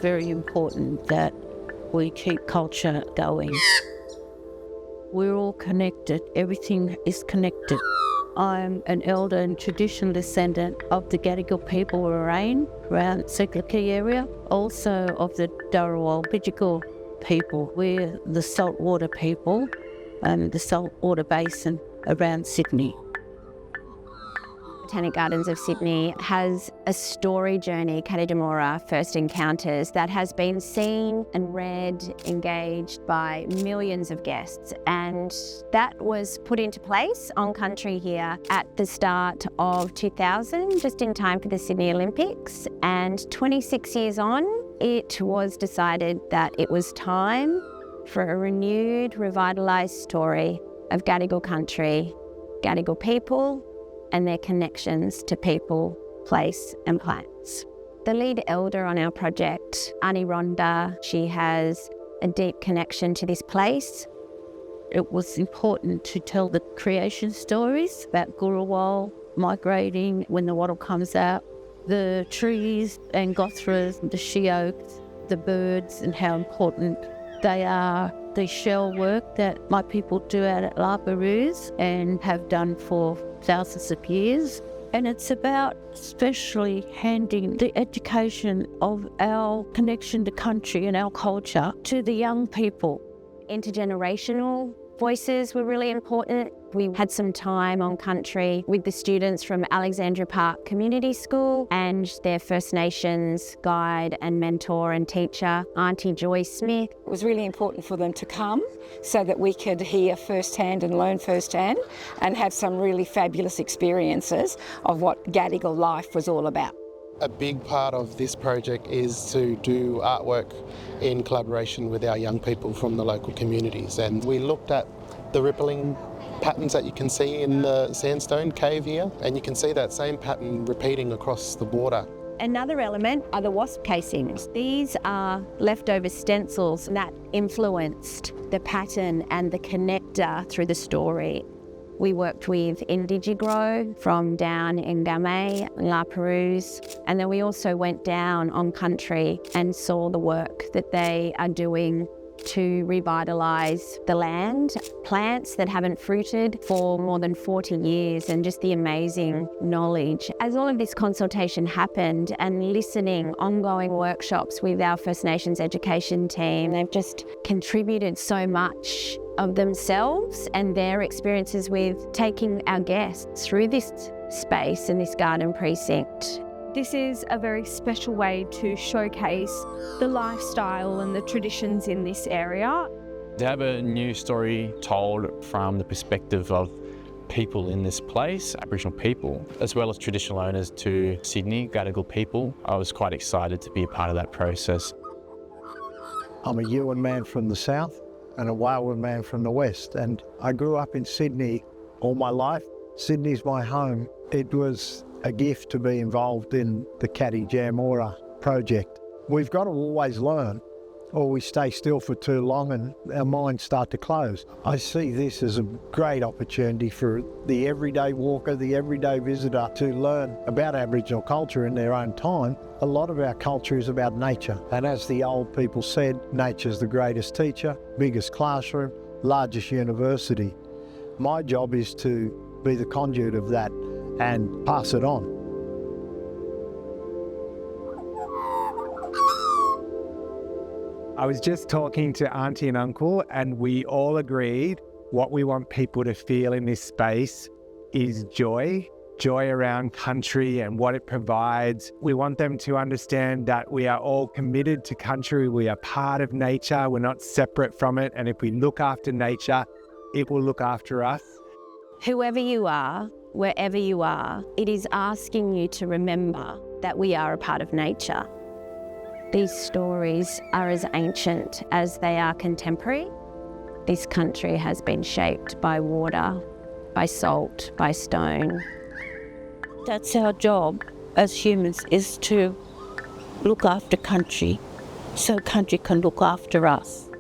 very important that we keep culture going. We're all connected. Everything is connected. I'm an elder and traditional descendant of the Gadigal people around Siglaki area, also of the Gadigal people. We're the saltwater people and the saltwater basin around Sydney. Botanic Gardens of Sydney has a story journey, Cadi Jam Ora First Encounters, that has been seen and read, engaged by millions of guests. And that was put into place on country here at the start of 2000, just in time for the Sydney Olympics. And 26 years on, it was decided that it was time for a renewed, revitalised story of Gadigal country, Gadigal people, and their connections to people, place and plants. The lead elder on our project, Aunty Rhonda, she has a deep connection to this place. It was important to tell the creation stories about Gurrawal migrating when the wattle comes out, the trees and gothras, the she oaks, the birds and how important they are, the shell work that my people do out at La Perouse and have done for thousands of years. And it's about especially handing the education of our connection to country and our culture to the young people. Intergenerational voices were really important. We had some time on country with the students from Alexandria Park Community School and their First Nations guide and mentor and teacher, Aunty Joy Smith. It was really important for them to come so that we could hear firsthand and learn firsthand and have some really fabulous experiences of what Gadigal life was all about. A big part of this project is to do artwork in collaboration with our young people from the local communities, and we looked at the rippling patterns that you can see in the sandstone cave here, and you can see that same pattern repeating across the water. Another element are the wasp casings. These are leftover stencils that influenced the pattern and the connector through the story. We worked with Indigigro from down in Gamay, La Perouse, and then we also went down on country and saw the work that they are doing to revitalise the land, plants that haven't fruited for more than 40 years, and just the amazing knowledge. As all of this consultation happened and listening, ongoing workshops with our First Nations education team, they've just contributed so much of themselves and their experiences with taking our guests through this space and this garden precinct. This is a very special way to showcase the lifestyle and the traditions in this area. To have a new story told from the perspective of people in this place, Aboriginal people, as well as traditional owners to Sydney, Gadigal people, I was quite excited to be a part of that process. I'm a Yuin man from the south and a Wailwan man from the west, and I grew up in Sydney all my life. Sydney's my home. It was a gift to be involved in the Cadi Jam Ora project. We've got to always learn, or we stay still for too long and our minds start to close. I see this as a great opportunity for the everyday walker, the everyday visitor to learn about Aboriginal culture in their own time. A lot of our culture is about nature, and as the old people said, nature's the greatest teacher, biggest classroom, largest university. My job is to be the conduit of that and pass it on. I was just talking to Aunty and Uncle, and we all agreed what we want people to feel in this space is joy around country and what it provides. We want them to understand that we are all committed to country. We are part of nature. We're not separate from it. And if we look after nature, it will look after us. Whoever you are, wherever you are, it is asking you to remember that we are a part of nature. These stories are as ancient as they are contemporary. This country has been shaped by water, by salt, by stone. That's our job as humans, is to look after country so country can look after us.